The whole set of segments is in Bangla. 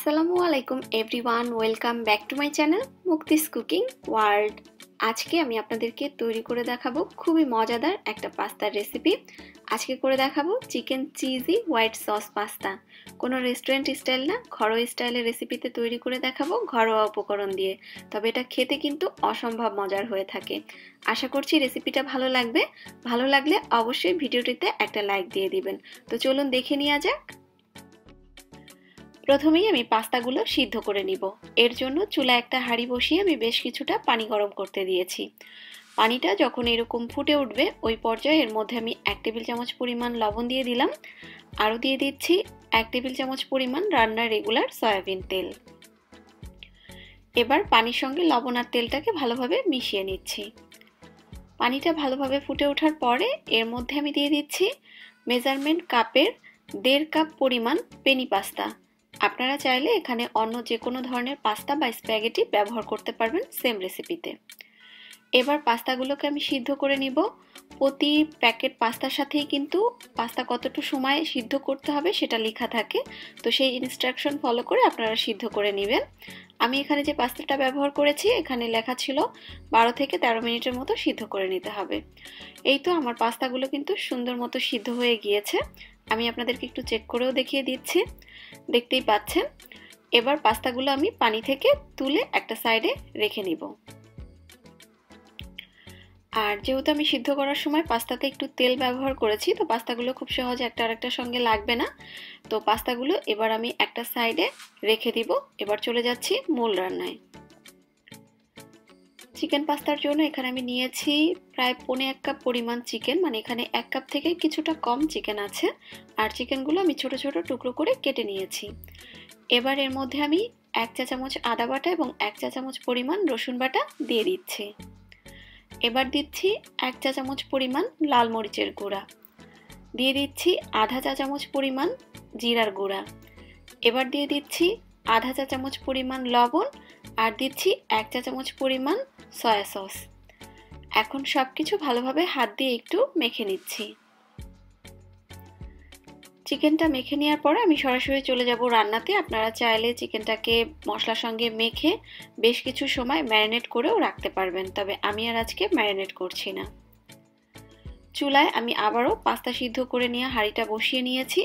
আসসালামু আলাইকুম everyone, welcome back to my channel Mukti's cooking world. আজকে আমি আপনাদেরকে তৈরি করে দেখাবো খুবই মজাদার একটা পাস্তার রেসিপি। আজকে করে দেখাবো chicken cheesy white sauce pasta. কোনো রেস্টুরেন্ট স্টাইল না, ঘরোয়া স্টাইলের রেসিপিতে তৈরি করে দেখাবো ঘরোয়া উপকরণ দিয়ে। তবে এটা খেতে কিন্তু অসম্ভব মজার হয়ে থাকে। আশা করছি রেসিপিটা ভালো লাগবে। ভালো লাগলে অবশ্যই ভিডিওটিতে একটা লাইক দিয়ে দিবেন। তো চলুন দেখে নেওয়া যাক। প্রথমেই আমি পাস্তাগুলো সিদ্ধ করে নিব। এর জন্য চুলায় একটা হাঁড়ি বসিয়ে আমি বেশ কিছুটা পানি গরম করতে দিয়েছি। পানিটা যখন এরকম ফুটে উঠবে ওই পর্যায়ে এর মধ্যে আমি 1 টেবিল চামচ পরিমাণ লবণ দিয়ে দিলাম। আরও দিয়ে দিচ্ছি 1 টেবিল চামচ পরিমাণ রান্নার রেগুলার সয়াবিন তেল। এবার পানির সঙ্গে লবণ আর তেলটাকে ভালোভাবে মিশিয়ে নিচ্ছি। পানিটা ভালোভাবে ফুটে ওঠার পরে এর মধ্যে আমি দিয়ে দিচ্ছি মেজারমেন্ট কাপের 1.5 কাপ পরিমাণ পেনি পাস্তা। আপনারা চাইলে এখানে অন্য যে কোনো ধরনের পাস্তা বা স্প্যাগেটি ব্যবহার করতে পারবেন সেম রেসিপিতে। এবার পাস্তাগুলোকে আমি সিদ্ধ করে নিব। প্রতি প্যাকেট পাস্তার সাথেই কিন্তু পাস্তা কতটুকু সময় সিদ্ধ করতে হবে সেটা লেখা থাকে, তো সেই ইনস্ট্রাকশন ফলো করে আপনারা সিদ্ধ করে নেবেন। আমি এখানে যে পাস্তাটা ব্যবহার করেছি এখানে লেখা ছিল 12 থেকে 13 মিনিটের মতো সিদ্ধ করে নিতে হবে। এই তো আমার পাস্তাগুলো কিন্তু সুন্দর মতো সিদ্ধ হয়ে গিয়েছে। আমি আপনাদেরকে একটু চেক করেও দেখিয়ে দিচ্ছি, দেখতেই পাচ্ছেন। এবার পাস্তাগুলো আমি পানি থেকে তুলে একটা সাইডে রেখে নিব। আর যেহেতু আমি সিদ্ধ করার সময় পাস্তাতে একটু তেল ব্যবহার করেছি, তো পাস্তাগুলো খুব সহজে একটা আরেকটার সঙ্গে লাগবে না। তো পাস্তাগুলো এবার আমি একটা সাইডে রেখে দিব। এবার চলে যাচ্ছি মূল রান্নায়। চিকেন পাস্তার জন্য এখানে আমি নিয়েছি প্রায় 1.25 কাপ পরিমাণ চিকেন, মানে এখানে 1 কাপ থেকে কিছুটা কম চিকেন আছে। আর চিকেনগুলো আমি ছোট ছোট টুকরো করে কেটে নিয়েছি। এবার এর মধ্যে আমি 1 চা চামচ আদা বাটা এবং 1 চা চামচ পরিমাণ রসুন বাটা দিয়ে দিচ্ছি। এবার দিচ্ছি 1 চা চামচ পরিমাণ লাল মরিচের গুঁড়া, দিয়ে দিচ্ছি আধা চা চামচ পরিমাণ জিরার গুঁড়া। এবার দিয়ে দিচ্ছি আধা চা চামচ পরিমাণ লবণ আর দিচ্ছি 1 চা চামচ পরিমাণ সয়া সস। এখন সবকিছু ভালোভাবে হাত দিয়ে একটু মেখে নিচ্ছি। চিকেনটা মেখে নেওয়ার পরে আমি সরাসরি চলে যাব রান্নাতে। আপনারা চাইলে চিকেনটাকে মশলার সঙ্গে মেখে বেশ কিছু সময় ম্যারিনেট করেও রাখতে পারবেন, তবে আমি আর আজকে ম্যারিনেট করছি না। চুলায় আমি আবারও পাস্তা সিদ্ধ করে নিয়ে হাঁড়িটা বসিয়ে নিয়েছি।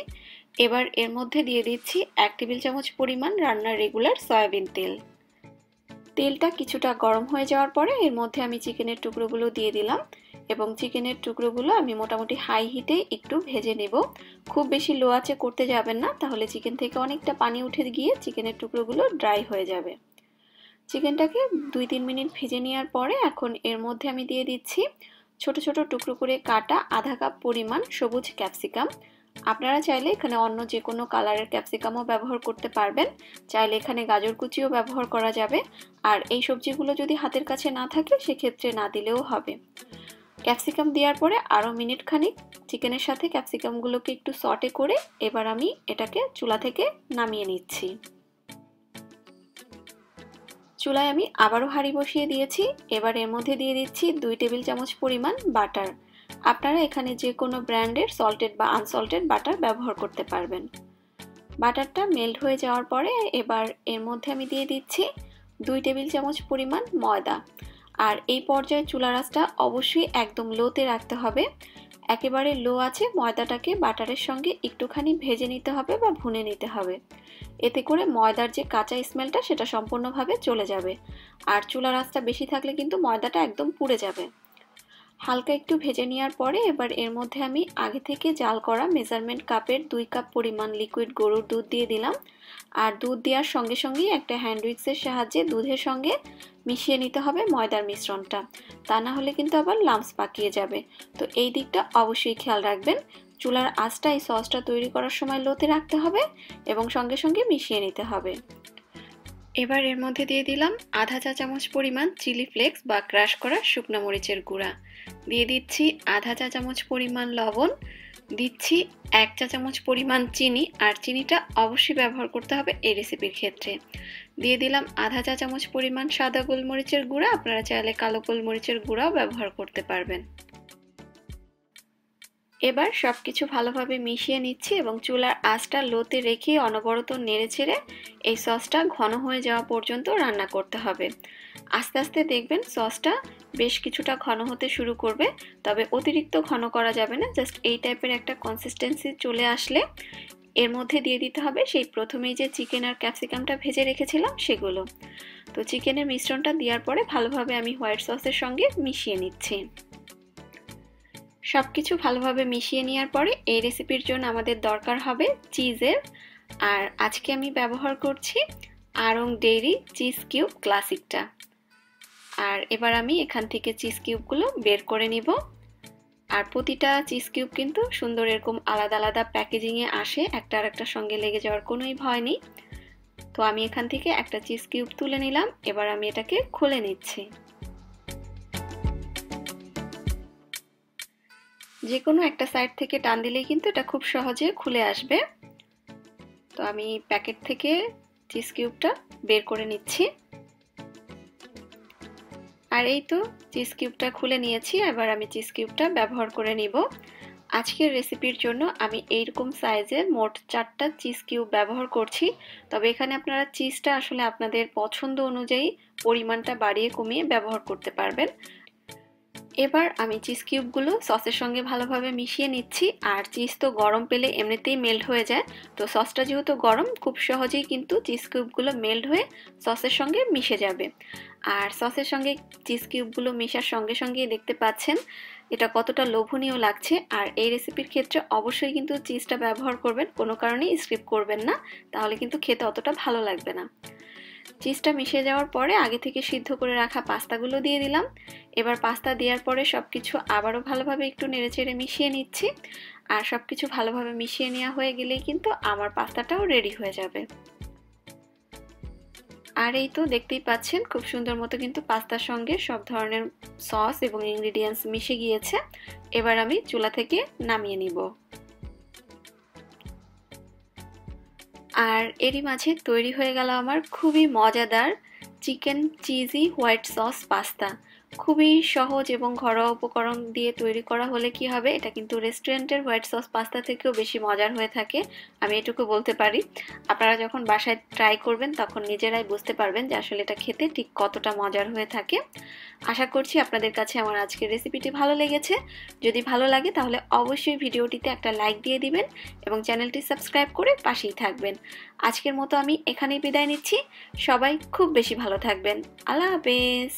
এবার এর মধ্যে দিয়ে দিচ্ছি 1 টেবিল চামচ পরিমাণ রান্নার রেগুলার সয়াবিন তেল। তেলটা কিছুটা গরম হয়ে যাওয়ার পরে এর মধ্যে আমি চিকেনের টুকরোগুলো দিয়ে দিলাম এবং চিকেনের টুকরোগুলো আমি মোটামুটি হাই হিটে একটু ভেজে নেব। খুব বেশি লো আঁচে করতে যাবেন না, তাহলে চিকেন থেকে অনেকটা পানি উঠে গিয়ে চিকেনের টুকরোগুলো ড্রাই হয়ে যাবে। চিকেনটাকে 2-3 মিনিট ভেজে নেওয়ার পরে এখন এর মধ্যে আমি দিয়ে দিচ্ছি ছোট ছোট টুকরো করে কাটা আধা কাপ পরিমাণ সবুজ ক্যাপসিকাম। আপনারা চাইলে এখানে অন্য যে কোনো কালারের ক্যাপসিকামও ব্যবহার করতে পারবেন, চাইলে এখানে গাজর কুচিও ব্যবহার করা যাবে। আর এই সবজিগুলো যদি হাতের কাছে না থাকে সেক্ষেত্রে না দিলেও হবে। ক্যাপসিকাম দেওয়ার পরে আরও মিনিট খানিক চিকেনের সাথে ক্যাপসিকামগুলোকে একটু সটে করে এবার আমি এটাকে চুলা থেকে নামিয়ে নিচ্ছি। চুলায় আমি আবারও হাঁড়ি বসিয়ে দিয়েছি। এবার এর মধ্যে দিয়ে দিচ্ছি 2 টেবিল চামচ পরিমাণ বাটার। আপনারা এখানে যে কোনো ব্র্যান্ডের সল্টেড বা আনসল্টেড বাটার ব্যবহার করতে পারবেন। বাটারটা মেল্ট হয়ে যাওয়ার পরে এবার এর মধ্যে আমি দিয়ে দিচ্ছি 2 টেবিল চামচ পরিমাণ ময়দা। আর এই পর্যায়ে চুলার আঁচটা অবশ্যই একদম লোতে রাখতে হবে। একেবারে লো আছে ময়দাটাকে বাটারের সঙ্গে একটুখানি ভেজে নিতে হবে বা ভুনে নিতে হবে। এতে করে ময়দার যে কাঁচা স্মেলটা সেটা সম্পূর্ণভাবে চলে যাবে। আর চুলার আঁচটা বেশি থাকলে কিন্তু ময়দাটা একদম পুড়ে যাবে। হালকা একটু ভেজে নেওয়ার পরে এবার এর মধ্যে আমি আগে থেকে জাল করা মেজারমেন্ট কাপের 2 কাপ পরিমাণ লিকুইড গরুর দুধ দিয়ে দিলাম। আর দুধ দেওয়ার সঙ্গে সঙ্গেই একটা হ্যান্ড উইক্সের সাহায্যে দুধের সঙ্গে মিশিয়ে নিতে হবে ময়দার মিশ্রণটা, তা না হলে কিন্তু আবার লাম্পস পাকিয়ে যাবে। তো এই দিকটা অবশ্যই খেয়াল রাখবেন। চুলার আঁচটা এই সসটা তৈরি করার সময় লোতে রাখতে হবে এবং সঙ্গে সঙ্গে মিশিয়ে নিতে হবে। এবার এর মধ্যে দিয়ে দিলাম আধা চা চামচ পরিমাণ চিলি ফ্লেক্স বা ক্রাশ করা শুকনো মরিচের গুঁড়া, দিয়ে দিচ্ছি আধা চা চামচ পরিমাণ লবণ, দিচ্ছি 1 চা চামচ পরিমাণ চিনি। আর চিনিটা অবশ্যই ব্যবহার করতে হবে এই রেসিপির ক্ষেত্রে। দিয়ে দিলাম আধা চা চামচ পরিমাণ সাদা গোলমরিচের গুঁড়া। আপনারা চাইলে কালো গোলমরিচের গুঁড়াও ব্যবহার করতে পারবেন। এবার সবকিছু ভালোভাবে মিশিয়ে নিচ্ছি এবং চুলার আঁচটা লোতে রেখে অনবরত নেড়েচেড়ে এই সসটা ঘন হয়ে যাওয়া পর্যন্ত রান্না করতে হবে। আস্তে আস্তে দেখবেন সসটা বেশ কিছুটা ঘন হতে শুরু করবে, তবে অতিরিক্ত ঘন করা যাবে না। জাস্ট এই টাইপের একটা কনসিস্টেন্সি চলে আসলে এর মধ্যে দিয়ে দিতে হবে সেই প্রথমেই যে চিকেন আর ক্যাপসিকামটা ভেজে রেখেছিলাম সেগুলো। তো চিকেনের মিশ্রণটা দেওয়ার পরে ভালোভাবে আমি হোয়াইট সসের সঙ্গে মিশিয়ে নিচ্ছি। সবকিছু ভালোভাবে মিশিয়ে নেওয়ার পরে এই রেসিপির জন্য আমাদের দরকার হবে চিজের, আর আজকে আমি ব্যবহার করছি আড়ং ডেইরি চিজ কিউব ক্লাসিকটা। আর এবার আমি এখান থেকে চিজ কিউবগুলো বের করে নিব। আর প্রতিটা চিজ কিউব কিন্তু সুন্দর এরকম আলাদা আলাদা প্যাকেজিংয়ে আসে, একটা আরেকটার সঙ্গে লেগে যাওয়ার কোনোই ভয় নেই। তো আমি এখান থেকে একটা চিজ কিউব তুলে নিলাম, এবার আমি এটাকে খুলে নিচ্ছি। যে কোনো একটা সাইড থেকে টান দিলেই কিন্তু এটা খুব সহজে খুলে আসবে। তো আমি প্যাকেট থেকে চিজ কিউবটা বের করে নিচ্ছি। আর এই তো চিজ কিউবটা খুলে নিয়েছি, এবার আমি চিজ কিউবটা ব্যবহার করে নিব। আজকের রেসিপির জন্য আমি এইরকম সাইজের মোট 4টা চিজ কিউব ব্যবহার করছি, তবে এখানে আপনারা চিজটা আসলে আপনাদের পছন্দ অনুযায়ী পরিমাণটা বাড়িয়ে কমিয়ে ব্যবহার করতে পারবেন। এবার আমি চিজ কিউবগুলো সসের সঙ্গে ভালোভাবে মিশিয়ে নিচ্ছি। আর চিজ তো গরম পেলে এমনিতেই মেল্ট হয়ে যায়, তো সসটা যেহেতু গরম খুব সহজেই কিন্তু চিজ কিউবগুলো মেল্ট হয়ে সসের সঙ্গে মিশে যাবে। আর সসের সঙ্গে চিজ কিউবগুলো মেশার সঙ্গে সঙ্গেই দেখতে পাচ্ছেন এটা কতটা লোভনীয় লাগছে। আর এই রেসিপির ক্ষেত্রে অবশ্যই কিন্তু চিজটা ব্যবহার করবেন, কোনো কারণেই স্কিপ করবেন না, তাহলে কিন্তু খেতে অতটা ভালো লাগবে না। চিজটা মিশে যাওয়ার পরে আগে থেকে সিদ্ধ করে রাখা পাস্তাগুলো দিয়ে দিলাম। এবার পাস্তা দেওয়ার পরে সবকিছু আবারও ভালোভাবে একটু নেড়েচেড়ে মিশিয়ে নিচ্ছি। আর সবকিছু ভালোভাবে মিশিয়ে নেওয়া হয়ে গেলেই কিন্তু আমার পাস্তাটাও রেডি হয়ে যাবে। আর এই তো দেখতেই পাচ্ছেন খুব সুন্দর মতো কিন্তু পাস্তার সঙ্গে সব ধরনের সস এবং ইনগ্রিডিয়েন্টস মিশে গিয়েছে। এবার আমি চুলা থেকে নামিয়ে নিব। আর এরই মাঝে তৈরি হয়ে গেল আমার খুবই মজাদার chicken cheesy white sauce pasta. খুবই সহজ এবং ঘরোয়া উপকরণ দিয়ে তৈরি করা হলে কি হবে, এটা কিন্তু রেস্টুরেন্টের হোয়াইট সস পাস্তা থেকেও বেশি মজার হয়ে থাকে, আমি এটুকু বলতে পারি। আপনারা যখন বাসায় ট্রাই করবেন তখন নিজেরাই বুঝতে পারবেন যে আসলে এটা খেতে ঠিক কতটা মজার হয়ে থাকে। আশা করছি আপনাদের কাছে আমার আজকের রেসিপিটি ভালো লেগেছে। যদি ভালো লাগে তাহলে অবশ্যই ভিডিওটিতে একটা লাইক দিয়ে দিবেন এবং চ্যানেলটি সাবস্ক্রাইব করে পাশেই থাকবেন। আজকের মতো আমি এখানেই বিদায় নিচ্ছি। সবাই খুব বেশি ভালো থাকবেন। আল্লাহ হাফেজ।